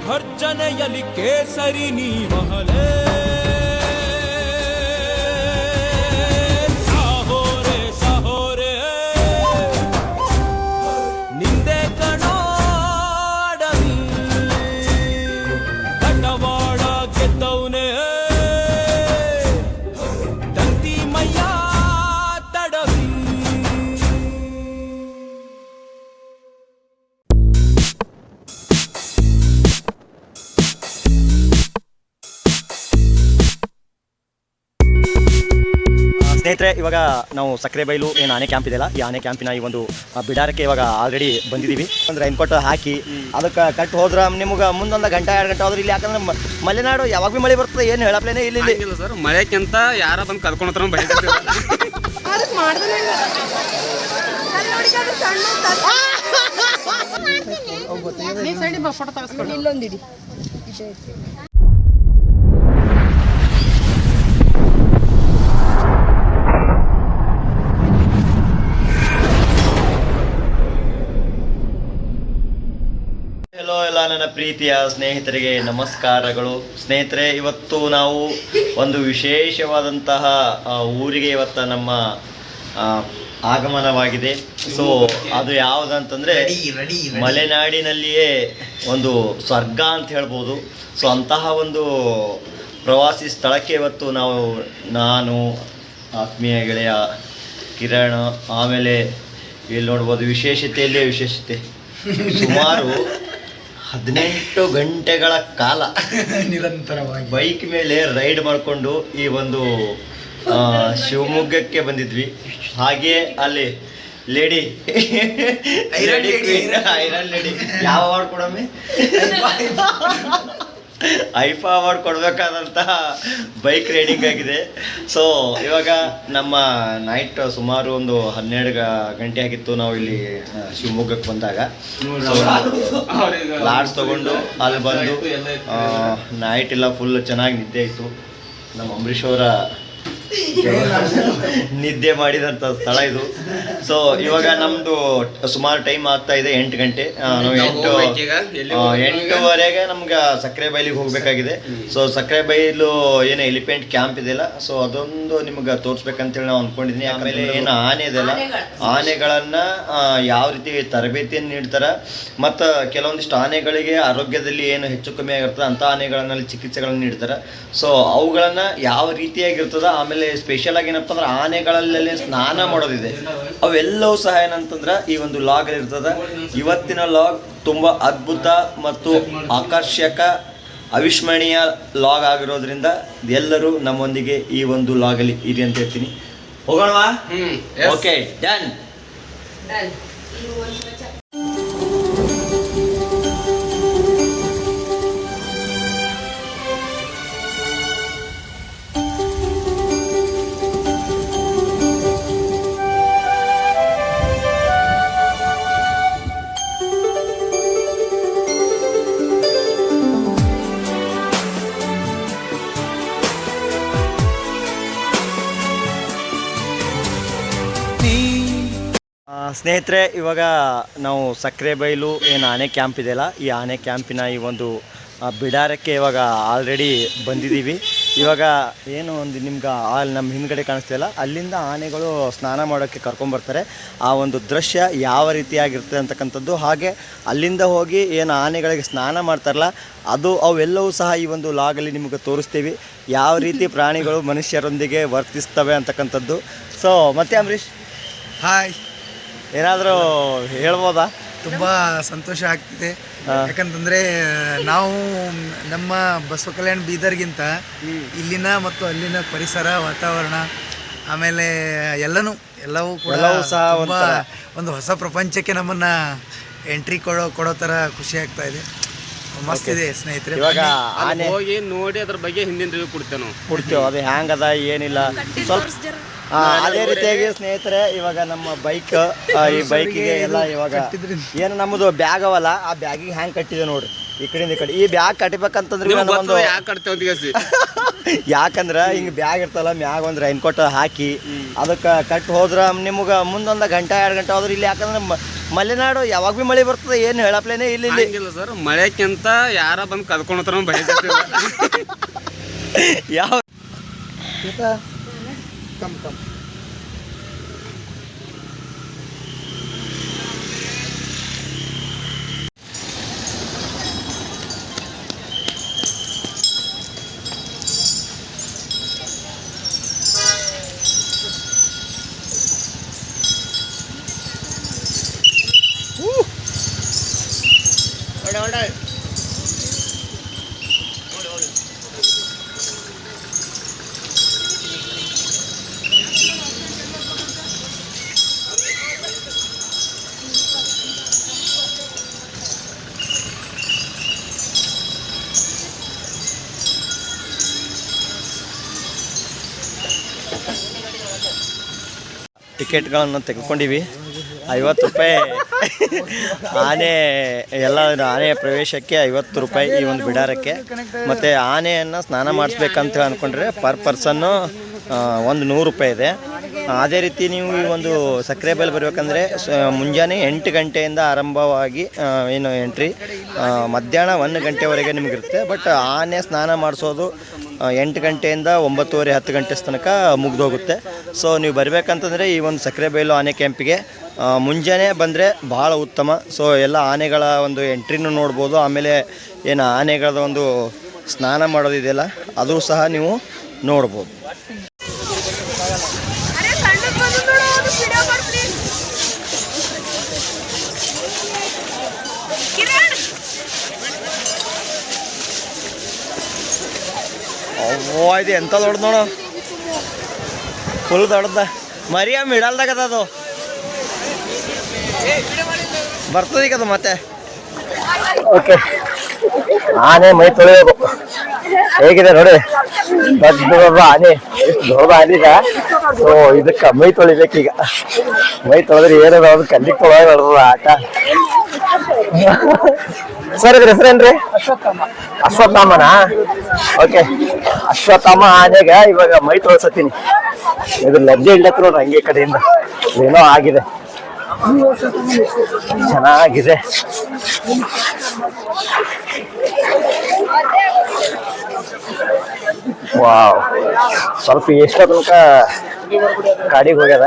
ಘರ್ಜನೆಯಲ್ಲಿ ಕೇಸರಿ ನೀವಹಲೇ ಸಾಹೋರೆ ಸಾಹೋರೆ ನಿಂದೆ ಕಣಾಡವಿ ಕಟವಾಡ ಗೆದ್ದವನೇ ತಂತಿ ಮಯ್ಯ ತಡವಿ. ಸ್ನೇಹಿತರೆ, ಇವಾಗ ನಾವು ಸಕ್ಕರೆಬೈಲು ಏನು ಆನೆ ಕ್ಯಾಂಪ್ ಇದೆಯಲ್ಲ, ಈ ಆನೆ ಕ್ಯಾಂಪಿನ ಈ ಒಂದು ಬಿಡಾರಕ್ಕೆ ಇವಾಗ ಆಲ್ರೆಡಿ ಬಂದಿದ್ದೀವಿ. ಅಂದ್ರೆ ರೈನ್ಕೋಟ್ ಹಾಕಿ ಅದಕ್ಕೆ ಕಟ್ಟು ಹೋದ್ರೆ ನಿಮ್ಗೆ ಮುಂದೊಂದು ಗಂಟೆ 2 ಗಂಟೆ ಹೋದ್ರೆ ಇಲ್ಲಿ, ಯಾಕಂದ್ರೆ ಮಲೆನಾಡು ಯಾವಾಗ ಭೀ ಮಳೆ ಬರ್ತದೆ, ಏನು ಹೇಳಪ್ಲೇನೆ ಇಲ್ಲಿ ಇಲ್ಲ ಸರ್. ಮಳೆಕ್ಕಿಂತ ಯಾರ ಬಂದು ಕರ್ಕೊಂಡು ಬೈ ಇಲ್ಲೊಂದಿಡಿ. ಹೆಲೋ ಎಲ್ಲ ನನ್ನ ಪ್ರೀತಿಯ ಸ್ನೇಹಿತರಿಗೆ ನಮಸ್ಕಾರಗಳು. ಸ್ನೇಹಿತರೆ, ಇವತ್ತು ನಾವು ಒಂದು ವಿಶೇಷವಾದಂತಹ ಊರಿಗೆ ಇವತ್ತು ನಮ್ಮ ಆಗಮನವಾಗಿದೆ. ಸೊ ಅದು ಯಾವುದಂತಂದರೆ ಮಲೆನಾಡಿನಲ್ಲಿಯೇ ಒಂದು ಸ್ವರ್ಗ ಅಂತ ಹೇಳ್ಬೋದು. ಸೊ ಅಂತಹ ಒಂದು ಪ್ರವಾಸಿ ಸ್ಥಳಕ್ಕೆ ಇವತ್ತು ನಾನು ಆತ್ಮೀಯ ಗೆಳೆಯ ಕಿರಣ್, ಆಮೇಲೆ ಇಲ್ಲಿ ನೋಡ್ಬೋದು ವಿಶೇಷತೆಯಲ್ಲೇ ವಿಶೇಷತೆ, ಸುಮಾರು 18 ಗಂಟೆಗಳ ಕಾಲ ನಿರಂತರವಾಗಿ ಬೈಕ್ ಮೇಲೆ ರೈಡ್ ಮಾಡಿಕೊಂಡು ಈ ಒಂದು ಶಿವಮೊಗ್ಗಕ್ಕೆ ಬಂದಿದ್ವಿ. ಹಾಗೆಯೇ ಅಲ್ಲಿ ಲೇಡಿ ಐರನ್ ಲೇಡಿ ಯಾವ ಅವಾರ್ಡ್ ಕೊಡಮ್ಮೆ, ಐಫಾ ಅವಾರ್ಡ್ ಕೊಡಬೇಕಾದಂತಹ ಬೈಕ್ ರೈಡಿಂಗ್ ಆಗಿದೆ. ಸೊ ಇವಾಗ ನಮ್ಮ ನೈಟ್ ಸುಮಾರು ಒಂದು 12 ಗಂಟೆ ಆಗಿತ್ತು ನಾವು ಇಲ್ಲಿ ಶಿವಮೊಗ್ಗಕ್ಕೆ ಬಂದಾಗ. ಸೊ ಲಾಡ್ಜ್ ತಗೊಂಡು ಅಲ್ಲಿ ಬಂದು ನೈಟ್ ಎಲ್ಲ ಫುಲ್ ಚೆನ್ನಾಗಿ ನಿದ್ದೆ ಇತ್ತು. ನಮ್ಮ ಅಂಬರೀಷ್ ಅವರ ನಿದ್ದೆ ಮಾಡಿದಂಥ ಸ್ಥಳ ಇದು. ಸೊ ಇವಾಗ ನಮ್ಮದು ಸುಮಾರು ಟೈಮ್ ಆಗ್ತಾ ಇದೆ 8 ಗಂಟೆ. ನಾವು 8:30ಗೆ ನಮ್ಗೆ ಸಕ್ಕರೆಬೈಲಿಗೆ ಹೋಗಬೇಕಾಗಿದೆ. ಸೊ ಸಕ್ಕರೆಬೈಲು ಏನು ಎಲಿಫೆಂಟ್ ಕ್ಯಾಂಪ್ ಇದೆಯಲ್ಲ, ಸೊ ಅದೊಂದು ನಿಮ್ಗೆ ತೋರಿಸ್ಬೇಕಂತೇಳಿ ನಾವು ಅಂದ್ಕೊಂಡಿದ್ದೀನಿ. ಆಮೇಲೆ ಏನು ಆನೆ ಇದೆಯಲ್ಲ, ಆನೆಗಳನ್ನು ಯಾವ ರೀತಿ ತರಬೇತಿಯನ್ನು ನೀಡ್ತಾರೆ, ಮತ್ತು ಕೆಲವೊಂದಿಷ್ಟು ಆನೆಗಳಿಗೆ ಆರೋಗ್ಯದಲ್ಲಿ ಏನು ಹೆಚ್ಚು ಕಮ್ಮಿ ಆಗಿರ್ತದೆ ಅಂಥ ಆನೆಗಳಲ್ಲಿ ಚಿಕಿತ್ಸೆಗಳನ್ನು ನೀಡ್ತಾರೆ. ಸೊ ಅವುಗಳನ್ನು ಯಾವ ರೀತಿಯಾಗಿರ್ತದೆ, ಆಮೇಲೆ ಸ್ಪೆಷಲ್ ಆಗಿ ಏನಪ್ಪ ಅಂದ್ರೆ ಆನೆಗಳಲ್ಲಿ ಸ್ನಾನ ಮಾಡೋದಿದೆ, ಅವೆಲ್ಲವೂ ಸಹ ಏನಂತಂದ್ರೆ ಈ ಒಂದು ಲಾಗ್ ಅಲ್ಲಿ ಇರ್ತದೆ. ಇವತ್ತಿನ ಲಾಗ್ ತುಂಬ ಅದ್ಭುತ ಮತ್ತು ಆಕರ್ಷಕ ಅವಿಸ್ಮರಣೀಯ ಲಾಗ್ ಆಗಿರೋದ್ರಿಂದ ಎಲ್ಲರೂ ನಮ್ಮೊಂದಿಗೆ ಈ ಒಂದು ಲಾಗ್ ಅಲ್ಲಿ ಇರಿ ಅಂತ ಹೇಳ್ತೀನಿ. ಹೋಗೋಣವಾ? Okay, done. ಸ್ನೇಹಿತರೆ, ಇವಾಗ ನಾವು ಸಕ್ಕರೆಬೈಲು ಏನು ಆನೆ ಕ್ಯಾಂಪ್ ಇದೆಯಲ್ಲ, ಈ ಆನೆ ಕ್ಯಾಂಪಿನ ಈ ಒಂದು ಬಿಡಾರಕ್ಕೆ ಇವಾಗ ಆಲ್ರೆಡಿ ಬಂದಿದ್ದೀವಿ. ಇವಾಗ ಏನು ಒಂದು ನಿಮ್ಗೆ ಅಲ್ಲಿ ನಮ್ಮ ಹಿಂದ್ಗಡೆ ಕಾಣಿಸ್ತಿಲ್ಲ, ಅಲ್ಲಿಂದ ಆನೆಗಳು ಸ್ನಾನ ಮಾಡೋಕ್ಕೆ ಕರ್ಕೊಂಬರ್ತಾರೆ. ಆ ಒಂದು ದೃಶ್ಯ ಯಾವ ರೀತಿಯಾಗಿರ್ತದೆ ಅಂತಕ್ಕಂಥದ್ದು, ಹಾಗೆ ಅಲ್ಲಿಂದ ಹೋಗಿ ಏನು ಆನೆಗಳಿಗೆ ಸ್ನಾನ ಮಾಡ್ತಾರಲ್ಲ ಅವೆಲ್ಲವೂ ಸಹ ಈ ಒಂದು ಲಾಗಲ್ಲಿ ನಿಮಗೆ ತೋರಿಸ್ತೀವಿ, ಯಾವ ರೀತಿ ಪ್ರಾಣಿಗಳು ಮನುಷ್ಯರೊಂದಿಗೆ ವರ್ತಿಸ್ತವೆ ಅಂತಕ್ಕಂಥದ್ದು. ಸೊ ಮತ್ತೆ ಅಂಬರೀಷ್, ಹಾಯ್, ಏನಾದರೂ ಹೇಳ್ಬೋದಾ? ತುಂಬ ಸಂತೋಷ ಆಗ್ತಿದೆ. ಯಾಕಂತಂದರೆ ನಾವು ನಮ್ಮ ಬಸವ ಕಲ್ಯಾಣ ಬೀದರ್ಗಿಂತ ಇಲ್ಲಿನ ಮತ್ತು ಅಲ್ಲಿನ ಪರಿಸರ, ವಾತಾವರಣ, ಆಮೇಲೆ ಎಲ್ಲವೂ ಕೂಡ ಸಹ ಒಂದು ಹೊಸ ಪ್ರಪಂಚಕ್ಕೆ ನಮ್ಮನ್ನು ಎಂಟ್ರಿ ಕೊಡೋ ಥರ ಖುಷಿ ಆಗ್ತಾ ಇದೆ. ಮಸ್ತ್ ಇದೆ ಸ್ನೇಹಿತರೆ. ಇವಾಗ ಆನೆ ಹೋಗಿ ನೋಡಿ ಅದ್ರ ಬಗ್ಗೆ ಹಿಂದಿನ ರಿವ್ಯೂ ಕೊಡ್ತೇವೆ. ಅದು ಹ್ಯಾಂಗದ ಏನಿಲ್ಲ ಸ್ವಲ್ಪ ಅದೇ ರೀತಿಯಾಗಿ ಸ್ನೇಹಿತರೆ, ಇವಾಗ ನಮ್ಮ ಬೈಕ್, ಈ ಬೈಕಿಗೆ ಎಲ್ಲ ಇವಾಗ ಏನು ನಮ್ಮದು ಬ್ಯಾಗ್ ಅವಲ್ಲ, ಆ ಬ್ಯಾಗಿಗೆ ಹ್ಯಾಂಗ್ ಕಟ್ಟಿದೆ ನೋಡ್ರಿ, ಈ ಕಡೆಯಿಂದ ಈ ಕಡೆ. ಈ ಬ್ಯಾಗ್ ಕಟ್ಟಿಬೇಕಂತಂದ್ರೆ ಒಂದು ಯಾಕಂದ್ರೆ ಹಿಂಗೆ ಬ್ಯಾಗ್ ಇರ್ತಲ್ಲ, ಮ್ಯಾಗ ಒಂದು ರೈನ್ಕೋಟ್ ಹಾಕಿ ಅದಕ್ಕೆ ಕಟ್ಟಿ ಹೋದ್ರೆ ನಿಮ್ಗೆ ಮುಂದೊಂದು ಗಂಟೆ 2 ಗಂಟೆ ಹೋದ್ರೆ ಇಲ್ಲಿ, ಯಾಕಂದ್ರೆ ಮಲೆನಾಡು ಯಾವಾಗ ಭೀ ಮಳೆ ಬರ್ತದೆ, ಏನು ಹೇಳಪ್ಲೇನೆ ಇಲ್ಲಿ ಹಂಗಿಲ್ಲ ಸರ್, ಮಳೆಕ್ಕಿಂತ ಯಾರ ಬಂದು ಕದ್ಕೊಳತ್ರ ಭಯ ಯಾವ ಟಿಕೆಟ್ಗಳನ್ನು ತೆಗೆದುಕೊಂಡಿವಿ. 50 ರೂಪಾಯಿ ಆನೆ ಎಲ್ಲ ಆನೆಯ ಪ್ರವೇಶಕ್ಕೆ 50 ರೂಪಾಯಿ ಈ ಒಂದು ಬಿಡಾರಕ್ಕೆ. ಮತ್ತು ಆನೆಯನ್ನು ಸ್ನಾನ ಮಾಡಿಸ್ಬೇಕಂತ ಅಂದ್ಕೊಂಡ್ರೆ ಪರ್ ಪರ್ಸನ್ನು ಒಂದು 100 ರೂಪಾಯಿ ಇದೆ. ಅದೇ ರೀತಿ ನೀವು ಈ ಒಂದು ಸಕ್ಕರೆ ಬೈಲು ಬರಬೇಕಂದ್ರೆ ಮುಂಜಾನೆ 8 ಗಂಟೆಯಿಂದ ಆರಂಭವಾಗಿ ಏನು ಎಂಟ್ರಿ, ಮಧ್ಯಾಹ್ನ 1 ಗಂಟೆವರೆಗೆ ನಿಮಗಿರುತ್ತೆ. ಬಟ್ ಆನೆ ಸ್ನಾನ ಮಾಡಿಸೋದು 8 ಗಂಟೆಯಿಂದ 9:30 10 ಗಂಟೆ ತನಕ ಮುಗಿದೋಗುತ್ತೆ. ಸೊ ನೀವು ಬರಬೇಕಂತಂದರೆ ಈ ಒಂದು ಸಕ್ಕರೆ ಬೈಲು ಆನೆ ಕ್ಯಾಂಪಿಗೆ ಮುಂಜಾನೆ ಬಂದರೆ ಭಾಳ ಉತ್ತಮ. ಸೊ ಎಲ್ಲ ಆನೆಗಳ ಒಂದು ಎಂಟ್ರಿನೂ ನೋಡ್ಬೋದು, ಆಮೇಲೆ ಏನು ಆನೆಗಳ ಒಂದು ಸ್ನಾನ ಮಾಡೋದಿದೆಯಲ್ಲ ಅದು ಸಹ ನೀವು ನೋಡ್ಬೋದು. ಇದು ಎಂತ ದೊಡ್ಡ ನೋಡು, ಫುಲ್ ದೊಡ್ಡದ ಮರಿಯ ಮಿಡಲ್ದಾಗದ ಅದು ಬರ್ತದೆ ಈಗ ಅದು ಮತ್ತೆ. ಆನೆ ಮೈ ತೊಳೆಯೋದು ಹೇಗಿದೆ ನೋಡಿ, ದೊಡ್ಡ ಆನೆ, ಎಷ್ಟು ದೊಡ್ಡ ಆನೆ ಈಗ. ಸೊ ಇದಕ್ಕೆ ಮೈ ತೊಳಿಬೇಕೀಗ. ಮೈ ತೊಳೆದ್ರೆ ಏನದ ಅದು ಕಲ್ಲಿಗೆ ತೊಳೆದ ಆಟ. ಸರ್ ಇದ್ರ ಹೆಸರೇನ್ರಿ? ಅಶ್ವತ್ಥಾಮನಾ? ಓಕೆ, ಅಶ್ವತ್ಥಾಮ ಆನೆಗ ಇವಾಗ ಮೈ ತೊಳ್ಸತ್ತೀನಿ. ಇದು ಲಜ್ಜೆ ಇಲ್ಲತ್ರ ನೋಡ್ರಿ ಹಂಗೆ ಕಡೆಯಿಂದ ಏನೋ ಆಗಿದೆ, ಚೆನ್ನಾಗಿದೆ. ವಾವ್, ಸ್ವಲ್ಪ ಎಷ್ಟೋ ತನಕ ಕಾಡಿಗೆ ಹೋಗ್ಯದ.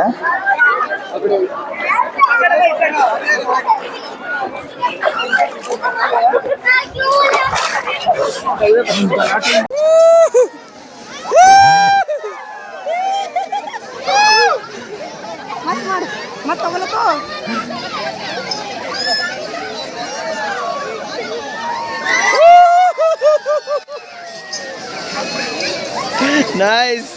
ನೈಸ್.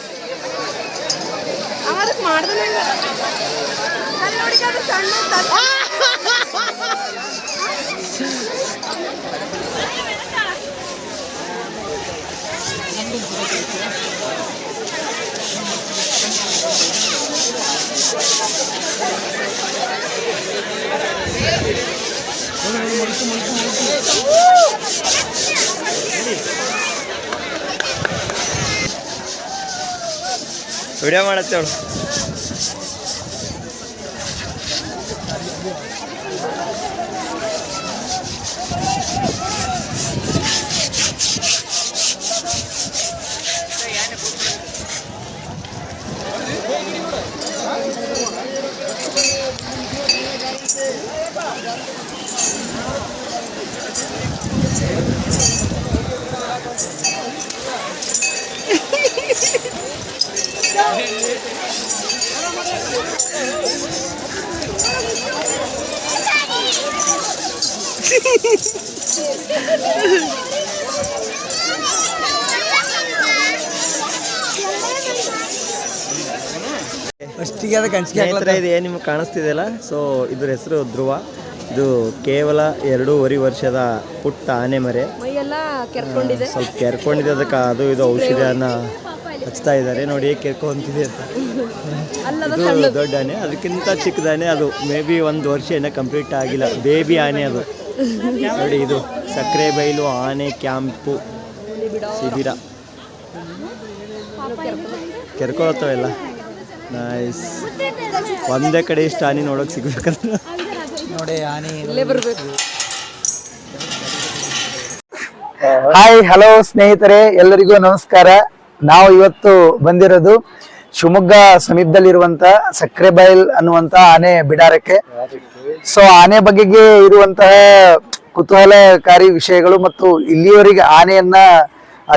ವಿಡಿಯೋ ಮಾಡತ್ತೇಳು. ಸ್ನೇಹಿತರೆ, ಇದು ಏನು ನಿಮ್ಗೆ ಕಾಣಿಸ್ತಿದೆಯಲ್ಲ, ಸೊ ಇದ್ರ ಹೆಸರು ಧ್ರುವ. ಇದು ಕೇವಲ 2.5 ವರ್ಷದ ಪುಟ್ಟ ಆನೆ ಮರೆ. ಸ್ವಲ್ಪ ಕೆರ್ಕೊಂಡಿದೆ, ಅದಕ್ಕೆ ಅದು ಇದು ಔಷಧಿಯನ್ನ ಹಚ್ತಾ ಇದ್ದಾರೆ. ನೋಡಿ ಹೇಗೆ ಕೆರ್ಕೊಂತಿದೆ ಅಂತ. ಇದು ದೊಡ್ಡ ಆನೆ, ಅದಕ್ಕಿಂತ ಚಿಕ್ಕದಾನೆ. ಅದು ಮೇ ಬಿ 1 ವರ್ಷ ಏನೋ ಕಂಪ್ಲೀಟ್ ಆಗಿಲ್ಲ, ಬೇಬಿ ಆನೆ ಅದು. ನೋಡಿ, ಇದು ಸಕ್ಕರೆ ಬೈಲು ಆನೆ ಕ್ಯಾಂಪು ಶಿಬಿರ. ಕೆರ್ಕೊಳತ್ತವೆಲ್ಲ. ನೈಸ್. ಒಂದೇ ಕಡೆ ಇಷ್ಟು ಆನೆ ನೋಡೋಕೆ ಸಿಗ್ಬೇಕಂದ್ರೆ ನೋಡಿ ಆನೆ ಇಲ್ಲೇ ಬರ್ಬೇಕು. ಹಾಯ್ ಹಲೋ ಸ್ನೇಹಿತರೆ, ಎಲ್ಲರಿಗೂ ನಮಸ್ಕಾರ. ನಾವು ಇವತ್ತು ಬಂದಿರೋದು ಶಿವಮೊಗ್ಗ ಸಮೀಪದಲ್ಲಿರುವಂತ ಸಕ್ರೆಬೈಲ್ ಅನ್ನುವಂತ ಆನೆ ಬಿಡಾರಕ್ಕೆ. ಸೊ ಆನೆ ಬಗೆಗೆ ಇರುವಂತಹ ಕುತೂಹಲಕಾರಿ ವಿಷಯಗಳು ಮತ್ತು ಇಲ್ಲಿಯವರೆಗೆ ಆನೆಯನ್ನ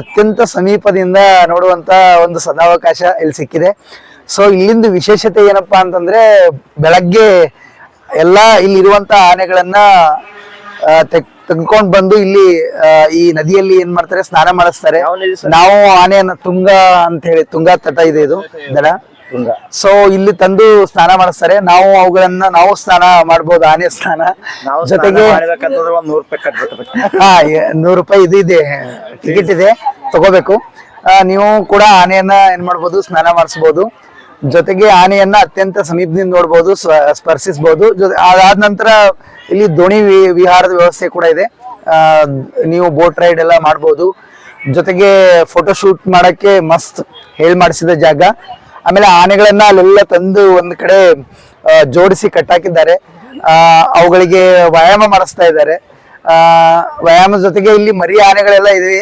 ಅತ್ಯಂತ ಸಮೀಪದಿಂದ ನೋಡುವಂತ ಒಂದು ಸದಾವಕಾಶ ಇಲ್ಲಿ ಸಿಕ್ಕಿದೆ. ಸೊ ಇಲ್ಲಿಂದ ವಿಶೇಷತೆ ಏನಪ್ಪಾ ಅಂತಂದ್ರೆ, ಬೆಳಗ್ಗೆ ಎಲ್ಲಾ ಇಲ್ಲಿರುವಂತ ಆನೆಗಳನ್ನ ತೆಗೆದುಕೊಂಡು ಬಂದು ಇಲ್ಲಿ ಈ ನದಿಯಲ್ಲಿ ಏನ್ ಮಾಡ್ತಾರೆ, ಸ್ನಾನ ಮಾಡಿಸ್ತಾರೆ. ನಾವು ಆನೆಯನ್ನ ತುಂಗಾ ಅಂತ ಹೇಳಿ, ತುಂಗಾ ತಟ ಇದೆ ಇದು ದಡ. ಸೊ ಇಲ್ಲಿ ತಂದು ಸ್ನಾನ ಮಾಡಿಸ್ತಾರೆ. ನಾವು ಸ್ನಾನ ಮಾಡ್ಬೋದು, ಆನೆ ಸ್ನಾನ. ಜೊತೆಗೆ ₹100 ಇದು ಇದೆ, ಟಿಕೆಟ್ ಇದೆ, ತಗೋಬೇಕು. ನೀವು ಕೂಡ ಆನೆಯನ್ನ ಏನ್ ಮಾಡ್ಬೋದು, ಸ್ನಾನ ಮಾಡಿಸ್ಬೋದು. ಜೊತೆಗೆ ಆನೆಯನ್ನ ಅತ್ಯಂತ ಸಮೀಪದಿಂದ ನೋಡ್ಬೋದು, ಸ್ಪರ್ಶಿಸಬಹುದು. ಅದಾದ ನಂತರ ಇಲ್ಲಿ ದೋಣಿ ವಿಹಾರದ ವ್ಯವಸ್ಥೆ ಕೂಡ ಇದೆ. ನೀವು ಬೋಟ್ ರೈಡ್ ಎಲ್ಲ ಮಾಡ್ಬೋದು. ಜೊತೆಗೆ ಫೋಟೋ ಶೂಟ್ ಮಾಡಕ್ಕೆ ಮಸ್ತ್ ಹೇಳಿ ಮಾಡಿಸಿದ ಜಾಗ. ಆಮೇಲೆ ಆನೆಗಳನ್ನ ಅಲ್ಲೆಲ್ಲ ತಂದು ಒಂದ್ ಕಡೆ ಜೋಡಿಸಿ ಕಟ್ಟಾಕಿದ್ದಾರೆ. ಅವುಗಳಿಗೆ ವ್ಯಾಯಾಮ ಮಾಡಿಸ್ತಾ ಇದ್ದಾರೆ. ವ್ಯಾಯಾಮ ಜೊತೆಗೆ ಇಲ್ಲಿ ಮರಿ ಆನೆಗಳೆಲ್ಲ ಇವೆ.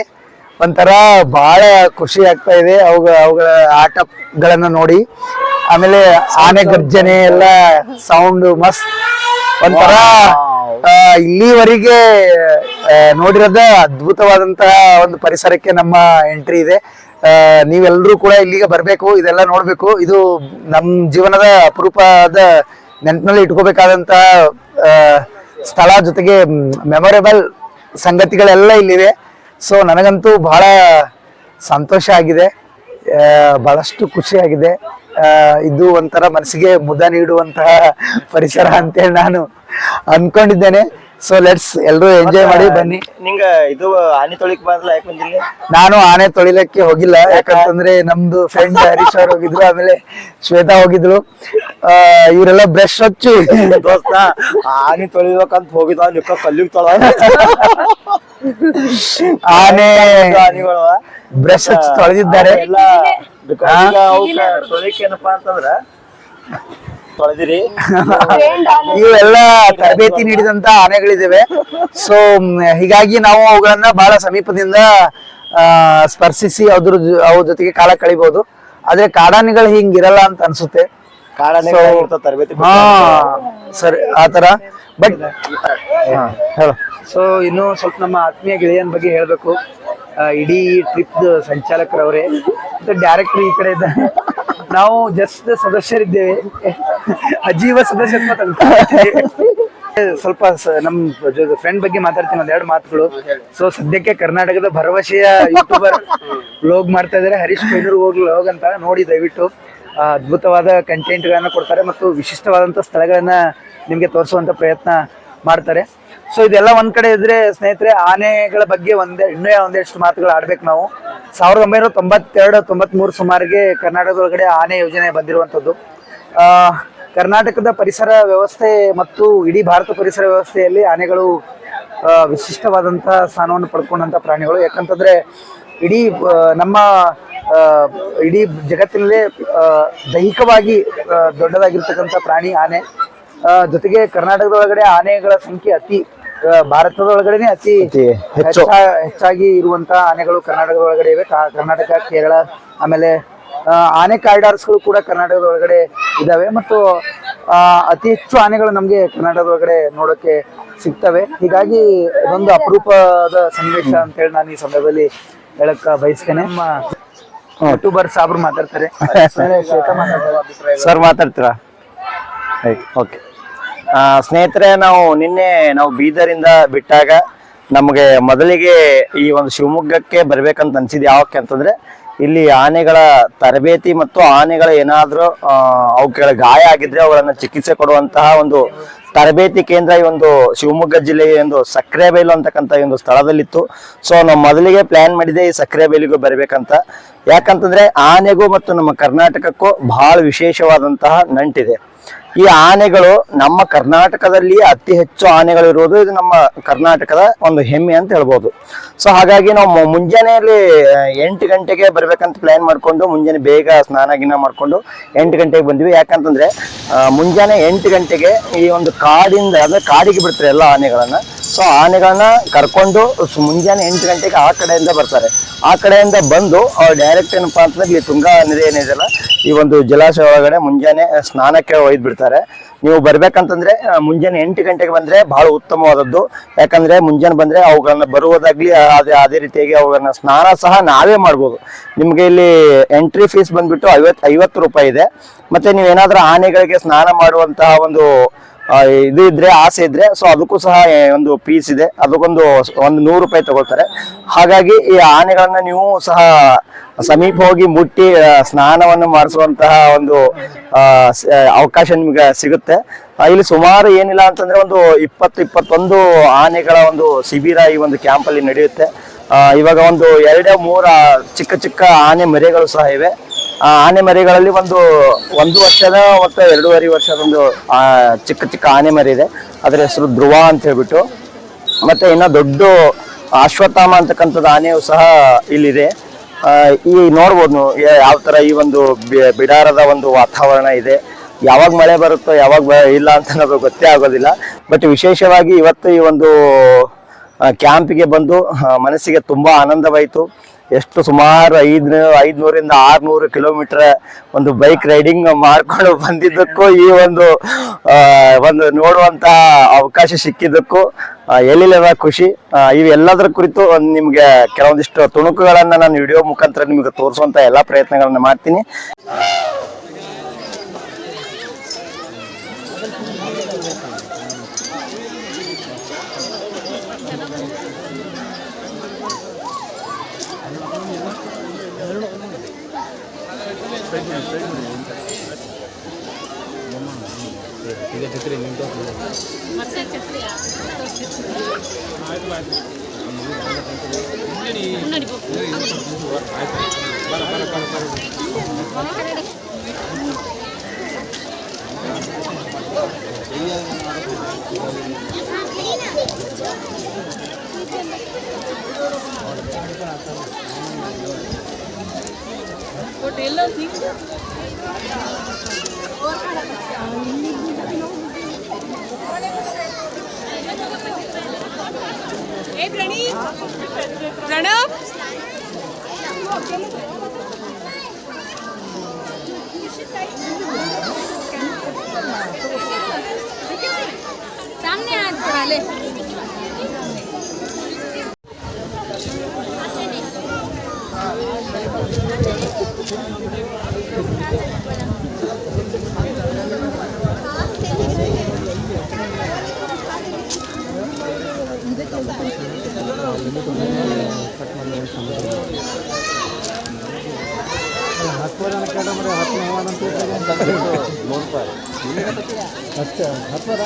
ಒಂಥರ ಬಹಳ ಖುಷಿ ಆಗ್ತಾ ಇದೆ ಅವುಗಳ ಆಟಗಳನ್ನ ನೋಡಿ. ಆಮೇಲೆ ಆನೆ ಗರ್ಜನೆ ಎಲ್ಲ ಸೌಂಡ್ ಮಸ್ತ್. ಒಂಥರ ಇಲ್ಲಿವರೆಗೆ ನೋಡಿರೋದ ಅದ್ಭುತವಾದಂತಹ ಒಂದು ಪರಿಸರಕ್ಕೆ ನಮ್ಮ ಎಂಟ್ರಿ ಇದೆ. ನೀವೆಲ್ಲರೂ ಕೂಡ ಇಲ್ಲಿಗೆ ಬರ್ಬೇಕು, ಇದೆಲ್ಲ ನೋಡ್ಬೇಕು. ಇದು ನಮ್ ಜೀವನದ ಅಪರೂಪದ ನೆನಪಿನಲ್ಲಿ ಇಟ್ಕೋಬೇಕಾದಂತಹ ಸ್ಥಳ. ಜೊತೆಗೆ ಮೆಮೊರೇಬಲ್ ಸಂಗತಿಗಳೆಲ್ಲ ಇಲ್ಲಿವೆ. ಸೊ ನನಗಂತೂ ಬಹಳ ಸಂತೋಷ ಆಗಿದೆ, ಬಹಳಷ್ಟು ಖುಷಿಯಾಗಿದೆ. ಇದು ಒಂಥರ ಮನಸ್ಸಿಗೆ ಮುದ ನೀಡುವಂತಹ ಪರಿಸರ ಅಂತೇಳಿ ನಾನು ಅನ್ಕೊಂಡಿದ್ದೇನೆ. ಸೊ ಲೆಟ್ಸ್ ಎಲ್ರು ಎಂಜಾಯ್ ಮಾಡಿ ಬನ್ನಿ. ನಿಂಗ ಇದು ಆನೆ ತೊಳಿಕ್ ಬಂದ್ಲ, ಯಾಕೆ ಬಂದಿಲ್ಲ? ನಾನು ಆನೆ ತೊಳಿಲಕ್ಕೆ ಹೋಗಿಲ್ಲ, ಯಾಕಂತಂದ್ರೆ ನಮ್ದು ಫ್ರೆಂಡ್ ಹರೀಶ್ ಅವ್ರು ಹೋಗಿದ್ರು, ಆಮೇಲೆ ಶ್ವೇತಾ ಹೋಗಿದ್ರು. ಇವರೆಲ್ಲ ಬ್ರಷ್ ಹಚ್ಚಿ ದೋಸ್ತ ಆನೆ ತೊಳಿಬೇಕಂತ ಹೋಗಿದ್ವ, ನಿಕ್ಕ ಕಲ್ಲಿಗೆ ತೊಳ ಆನೆ ಆನೆಗಳು ಬ್ರಷ್ ಹಚ್ಚಿ ತೊಳೆದಿದ್ದಾರೆ. ತೊಳಿಕ್ ಏನಪ್ಪಾ ಅಂತಂದ್ರ ತೊಳೆದಿರಿ. ಇವೆಲ್ಲ ತರಬೇತಿ ನೀಡಿದಂತ ಆನೆಗಳಿದಾವೆ. ಸೊ ಹೀಗಾಗಿ ನಾವು ಅವುಗಳನ್ನ ಬಹಳ ಸಮೀಪದಿಂದ ಸ್ಪರ್ಶಿಸಿ ಅವ್ರ ಜೊತೆಗೆ ಕಾಲ ಕಳಿಬಹುದು. ಆದ್ರೆ ಕಾಡಾನೆಗಳು ಹಿಂಗಿರಲ್ಲ ಅಂತ ಅನ್ಸುತ್ತೆ. ತರಬೇತಿ ಹಾ ಸರಿ, ಆತರ. ಬಟ್ ಹೇಳು. ಸೊ ಇನ್ನು ಸ್ವಲ್ಪ ನಮ್ಮ ಆತ್ಮೀಯ ಗೆಳೆಯನ ಬಗ್ಗೆ ಹೇಳ್ಬೇಕು. ಇಡೀ ಟ್ರಿಪ್ ಸಂಚಾಲಕರವರೇ ಮತ್ತೆ ಡೈರೆಕ್ಟರ್ ಈ ಕಡೆ ಇದ್ದಾರೆ. ನಾವು ಜಸ್ಟ್ ಸದಸ್ಯರಿದ್ದೇವೆ, ಅಜೀವ ಸದಸ್ಯತ್ವ ತೆಗೆದುಕೊಂಡಿದ್ದೇವೆ. ಸ್ವಲ್ಪ ನಮ್ ಫ್ರೆಂಡ್ ಬಗ್ಗೆ ಮಾತಾಡ್ತೀನಿ, ಒಂದೆರಡು ಮಾತುಗಳು. ಸೊ ಸದ್ಯಕ್ಕೆ ಕರ್ನಾಟಕದ ಭರವಸೆಯ ಯೂಟ್ಯೂಬರ್ ವ್ಲೋಗ್ ಮಾಡ್ತಾ ಇದಾರೆ, ಹರೀಶ್ ಕೊಯ್ನೂರು ವ್ಲೋಗ್ ಅಂತ. ನೋಡಿ ದಯವಿಟ್ಟು, ಅದ್ಭುತವಾದ ಕಂಟೆಂಟ್ ಗಳನ್ನ ಕೊಡ್ತಾರೆ ಮತ್ತು ವಿಶಿಷ್ಟವಾದಂತ ಸ್ಥಳಗಳನ್ನ ನಿಮ್ಗೆ ತೋರಿಸುವಂತ ಪ್ರಯತ್ನ ಮಾಡ್ತಾರೆ. ಸೊ ಇದೆಲ್ಲ ಒಂದ್ ಕಡೆ ಇದ್ರೆ ಸ್ನೇಹಿತರೆ, ಆನೆಗಳ ಬಗ್ಗೆ ಇನ್ನೂ ಒಂದೆಷ್ಟು ಮಾತುಗಳು ಆಡ್ಬೇಕು ನಾವು. 1992-93 ಸುಮಾರಿಗೆ ಕರ್ನಾಟಕದೊಳಗಡೆ ಆನೆ ಯೋಜನೆ ಬಂದಿರುವಂತದ್ದು. ಕರ್ನಾಟಕದ ಪರಿಸರ ವ್ಯವಸ್ಥೆ ಮತ್ತು ಇಡೀ ಭಾರತ ಪರಿಸರ ವ್ಯವಸ್ಥೆಯಲ್ಲಿ ಆನೆಗಳು ವಿಶಿಷ್ಟವಾದಂತಹ ಸ್ಥಾನವನ್ನು ಪಡ್ಕೊಂಡಂತ ಪ್ರಾಣಿಗಳು. ಯಾಕಂತಂದ್ರೆ ನಮ್ಮ ಇಡೀ ಜಗತ್ತಿನಲ್ಲೇ ದೈಹಿಕವಾಗಿ ದೊಡ್ಡದಾಗಿರ್ತಕ್ಕಂಥ ಪ್ರಾಣಿ ಆನೆ. ಜೊತೆಗೆ ಕರ್ನಾಟಕದೊಳಗಡೆ ಆನೆಗಳ ಸಂಖ್ಯೆ ಭಾರತದೊಳಗಡೆನೆ ಅತಿ ಹೆಚ್ಚಾಗಿ ಇರುವಂತಹ ಆನೆಗಳು ಕರ್ನಾಟಕದೊಳಗಡೆ ಇವೆ. ಕರ್ನಾಟಕ, ಕೇರಳ, ಆಮೇಲೆ ಆನೆ ಕಾರಿಡಾರ್ಸ್ಗಳು ಕೂಡ ಕರ್ನಾಟಕದೊಳಗಡೆ ಇದಾವೆ. ಮತ್ತು ಅತಿ ಹೆಚ್ಚು ಆನೆಗಳು ನಮ್ಗೆ ಕರ್ನಾಟಕದೊಳಗಡೆ ನೋಡೋಕೆ ಸಿಗ್ತವೆ. ಹೀಗಾಗಿ ಇದೊಂದು ಅಪರೂಪದ ಸನ್ನಿವೇಶ ಅಂತ ಹೇಳಿ ನಾನು ಈ ಸಮಯದಲ್ಲಿ ಹೇಳಕ್ ಬಯಸ್ತೇನೆ. ನಮ್ಮ ಯೂಟ್ಯೂಬರ್ ಸಾಬ್ರು ಮಾತಾಡ್ತಾರೆ, ಸರ್ ಮಾತಾಡ್ತೀರಾ? ಓಕೆ ಸ್ನೇಹಿತರೆ, ನಾವು ಬೀದರಿಂದ ಬಿಟ್ಟಾಗ ನಮಗೆ ಮೊದಲಿಗೆ ಈ ಒಂದು ಶಿವಮೊಗ್ಗಕ್ಕೆ ಬರ್ಬೇಕಂತ ಅನ್ಸಿದ್ ಯಾವಕ್ಕೆ ಅಂತಂದ್ರೆ, ಇಲ್ಲಿ ಆನೆಗಳ ತರಬೇತಿ ಮತ್ತು ಆನೆಗಳ ಏನಾದ್ರೂ ಅವುಗಳ ಗಾಯ ಆಗಿದ್ರೆ ಅವುಗಳನ್ನ ಚಿಕಿತ್ಸೆ ಕೊಡುವಂತಹ ಒಂದು ತರಬೇತಿ ಕೇಂದ್ರ ಈ ಒಂದು ಶಿವಮೊಗ್ಗ ಜಿಲ್ಲೆಯ ಒಂದು ಸಕ್ರೆಬೈಲು ಅಂತಕ್ಕಂಥ ಒಂದು ಸ್ಥಳದಲ್ಲಿತ್ತು. ಸೊ ನಾವು ಮೊದಲಿಗೆ ಪ್ಲಾನ್ ಮಾಡಿದೆ ಈ ಸಕ್ರೆಬೈಲಿಗೂ ಬರ್ಬೇಕಂತ. ಯಾಕಂತಂದ್ರೆ ಆನೆಗೂ ಮತ್ತು ನಮ್ಮ ಕರ್ನಾಟಕಕ್ಕೂ ಬಹಳ ವಿಶೇಷವಾದಂತಹ ನಂಟಿದೆ. ಈ ಆನೆಗಳು ನಮ್ಮ ಕರ್ನಾಟಕದಲ್ಲಿ ಅತಿ ಹೆಚ್ಚು ಆನೆಗಳು ಇರುವುದು ಇದು ನಮ್ಮ ಕರ್ನಾಟಕದ ಒಂದು ಹೆಮ್ಮೆ ಅಂತ ಹೇಳ್ಬೋದು. ಸೊ ಹಾಗಾಗಿ ನಾವು ಮುಂಜಾನೆಯಲ್ಲಿ 8 ಗಂಟೆಗೆ ಬರ್ಬೇಕಂತ ಪ್ಲಾನ್ ಮಾಡ್ಕೊಂಡು ಮುಂಜಾನೆ ಬೇಗ ಸ್ನಾನ ಗಿನ ಮಾಡ್ಕೊಂಡು 8 ಗಂಟೆಗೆ ಬಂದ್ವಿ. ಯಾಕಂತಂದ್ರೆ ಮುಂಜಾನೆ 8 ಗಂಟೆಗೆ ಈ ಒಂದು ಕಾಡಿಂದ ಅಂದ್ರೆ ಕಾಡಿಗೆ ಬಿಡ್ತಾರೆ ಎಲ್ಲ ಆನೆಗಳನ್ನ. ಸೊ ಆನೆಗಳನ್ನ ಕರ್ಕೊಂಡು ಮುಂಜಾನೆ 8 ಗಂಟೆಗೆ ಆ ಕಡೆಯಿಂದ ಬರ್ತಾರೆ. ಆ ಕಡೆಯಿಂದ ಬಂದು ಅವ್ರು ಡೈರೆಕ್ಟ್ ಏನಪ್ಪಾ ಅಂತಂದ್ರೆ ಇಲ್ಲಿ ತುಂಗಾ ನದಿ ಏನಿದೆಯಲ್ಲ ಈ ಒಂದು ಜಲಾಶಯ ಒಳಗಡೆ ಮುಂಜಾನೆ ಸ್ನಾನಕ್ಕೆ ಒಯ್ದು ಬಿಡ್ತಾರೆ. ನೀವು ಬರ್ಬೇಕಂತಂದ್ರೆ ಮುಂಜಾನೆ 8 ಗಂಟೆಗೆ ಬಂದ್ರೆ ಬಹಳ ಉತ್ತಮವಾದದ್ದು. ಯಾಕಂದ್ರೆ ಮುಂಜಾನೆ ಬಂದ್ರೆ ಅವುಗಳನ್ನ ಬರುವುದಾಗ್ಲಿ ಅದೇ ರೀತಿಯಾಗಿ ಅವುಗಳನ್ನ ಸ್ನಾನ ಸಹ ನಾವೇ ಮಾಡ್ಬೋದು. ನಿಮ್ಗೆ ಇಲ್ಲಿ ಎಂಟ್ರಿ ಫೀಸ್ ಬಂದ್ಬಿಟ್ಟು 50 ರೂಪಾಯಿ ಇದೆ. ಮತ್ತೆ ನೀವೇನಾದ್ರೂ ಆನೆಗಳಿಗೆ ಸ್ನಾನ ಮಾಡುವಂತಹ ಒಂದು ಇದು ಇದ್ರೆ ಆಸೆ ಇದ್ರೆ ಸೊ ಅದಕ್ಕೂ ಸಹ ಒಂದು ಫೀಸ್ ಇದೆ. ಅದಕ್ಕೊಂದು 100 ರೂಪಾಯಿ ತಗೊಳ್ತಾರೆ. ಹಾಗಾಗಿ ಈ ಆನೆಗಳನ್ನ ನೀವು ಸಹ ಸಮೀಪ ಹೋಗಿ ಮುಟ್ಟಿ ಸ್ನಾನವನ್ನು ಮಾಡಿಸುವಂತಹ ಒಂದು ಅವಕಾಶ ನಿಮ್ಗೆ ಸಿಗುತ್ತೆ. ಇಲ್ಲಿ ಸುಮಾರು ಏನಿಲ್ಲ ಅಂತಂದ್ರೆ ಒಂದು 20-21 ಆನೆಗಳ ಒಂದು ಶಿಬಿರ ಈ ಒಂದು ಕ್ಯಾಂಪ್ ಅಲ್ಲಿ ನಡೆಯುತ್ತೆ. ಇವಾಗ ಒಂದು 2-3 ಚಿಕ್ಕ ಚಿಕ್ಕ ಆನೆ ಮರಿಗಳು ಸಹ ಇವೆ. ಆ ಆನೆ ಮರಿಗಳಲ್ಲಿ ಒಂದು ವರ್ಷದ ಮತ್ತು 2.5 ವರ್ಷದ ಒಂದು ಚಿಕ್ಕ ಚಿಕ್ಕ ಆನೆ ಮರಿ ಇದೆ. ಅದರ ಹೆಸರು ಧ್ರುವ ಅಂತ ಹೇಳ್ಬಿಟ್ಟು. ಮತ್ತೆ ಇನ್ನ ದೊಡ್ಡ ಅಶ್ವತ್ಥಾಮ ಅಂತಕ್ಕಂಥದ್ದು ಆನೆಯು ಸಹ ಇಲ್ಲಿದೆ. ಈ ನೋಡ್ಬೋದು ನೀವು ಯಾವ ತರ ಈ ಒಂದು ಬಿಡಾರದ ಒಂದು ವಾತಾವರಣ ಇದೆ. ಯಾವಾಗ ಮಳೆ ಬರುತ್ತೋ ಯಾವಾಗ ಇಲ್ಲ ಅಂತ ನಮಗೆ ಗೊತ್ತೇ ಆಗೋದಿಲ್ಲ. ಬಟ್ ವಿಶೇಷವಾಗಿ ಇವತ್ತು ಈ ಒಂದು ಕ್ಯಾಂಪಿಗೆ ಬಂದು ಮನಸ್ಸಿಗೆ ತುಂಬಾ ಆನಂದವಾಯಿತು. ಎಷ್ಟು ಸುಮಾರು 500ರಿಂದ 600 ಕಿಲೋಮೀಟರ್ ಒಂದು ಬೈಕ್ ರೈಡಿಂಗ್ ಮಾಡ್ಕೊಂಡು ಬಂದಿದ್ದಕ್ಕೂ ಈ ಒಂದು ನೋಡುವಂತಹ ಅವಕಾಶ ಸಿಕ್ಕಿದ್ದಕ್ಕೂ ಎಲ್ಲಿಲ್ಲದ ಖುಷಿ. ಇವೆಲ್ಲದರ ಕುರಿತು ನಿಮ್ಗೆ ಕೆಲವೊಂದಿಷ್ಟು ತುಣುಕುಗಳನ್ನ ನಾನು ವಿಡಿಯೋ ಮುಖಾಂತರ ನಿಮ್ಗೆ ತೋರಿಸುವಂತ ಎಲ್ಲಾ ಪ್ರಯತ್ನಗಳನ್ನ ಮಾಡ್ತೀನಿ. प्रणव सामने हाथ बढ़ा ले. अच्छा हाथ पर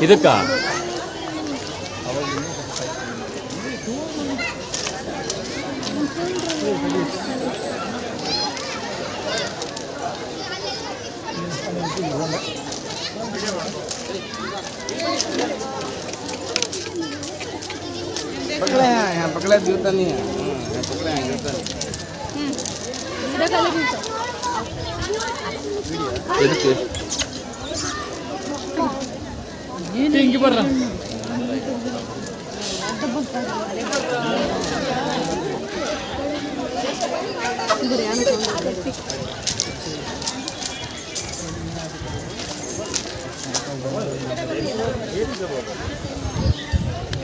ಇದಕ್ಕ पकड़े हैं यहाँ पकड़े जूता नहीं है पकड़े हैं जूता ಹಿಂಗೆ ಬರ್ರ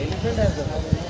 एलिफेंट है